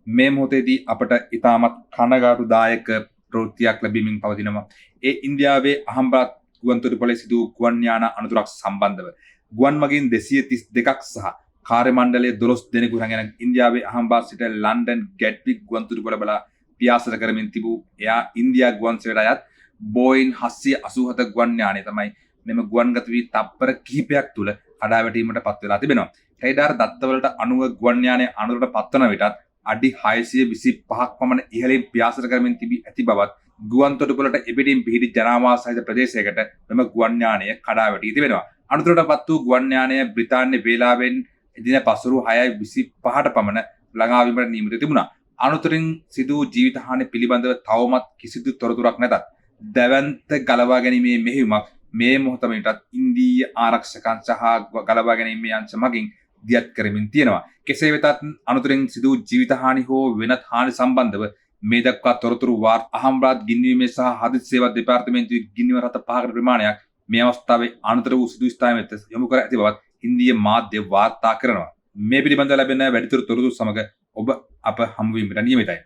මේ මොහොතේදී අපට ඉතාමත් කනගාටුදායක ප්‍රවෘත්තියක් ලැබීමෙන් පවතිනවා. ඒ ඉන්දියාවේ අහම්බාත් ගුවන්තොටුපළේ සිදු ගුවන් යාන අනතුරක් සම්බන්ධව ගුවන් මගින් 232ක් සහ කාර්ය මණ්ඩලයේ 12 දෙනෙකු රැගෙන ඉන්දියාවේ අහම්බාත් සිට ලන්ඩන් ගැට්වික් ගුවන්තොටුපළ බලා පියාසර කරමින් තිබූ එයා ඉන්දියා ගුවන් සේවයට අයත් බෝයින් 787 ගුවන් යානය තමයි මෙම ගුවන්ගත වී තප්පර කිහිපයක් තුළ කඩා වැටීමට පත් වෙලා තිබෙනවා. රේඩාර් දත්තවලට අනුව ගුවන් යානය අනතුරට පත්වන විටත් අඩි 625ක් පමණ ඉහළින් පියාසර කරමින් තිබී ඇති බවත් ගුවන් තොටුපළට එපිටින් පිහිටි ජනාවාස සහිත ප්‍රදේශයකට මෙම ගුවන් යානය කඩා වැටී තිබෙනවා. අනතුරටපත් වූ ගුවන් යානය බ්‍රිතාන්‍ය වේලාවෙන් එදින පසුරු 6:25ට පමණ ළඟා වීමට නියමිත තිබුණා. අනතුරින් සිදු වූ ජීවිත හානි පිළිබඳව තවමත් කිසිදු තොරතුරක් නැතත් දැවැන්ත ගලවා ගැනීමේ මෙහෙයුමක් මේ මොහොතම විටත් ඉන්දීය ආරක්ෂකයන් සහ ගලවා ගැනීමේ අංශ මගින් දියත් කරමින් තියෙනවා. කෙසේ වෙතත් අනතුරින් සිදු වූ ජීවිත හානි හෝ වෙනත් හානි සම්බන්ධව මේ දක්වා තොරතුරු අහම්බාත් ගින්වීමේ සහ හදිසි සේවා දෙපාර්තමේන්තුවේ ගින්වීම රට 5කට ප්‍රමාණයක් මේ අවස්ථාවේ අනතුර වූ සිදු ස්ථාන වෙත යොමු කර ඇති බවත් ඉන්දීය මාධ්‍ය වාර්තා කරනවා. මේ පිළිබඳව ලැබෙන වැඩිදුර තොරතුරු සමග ඔබ අප හමු වීමට නියමිතයි.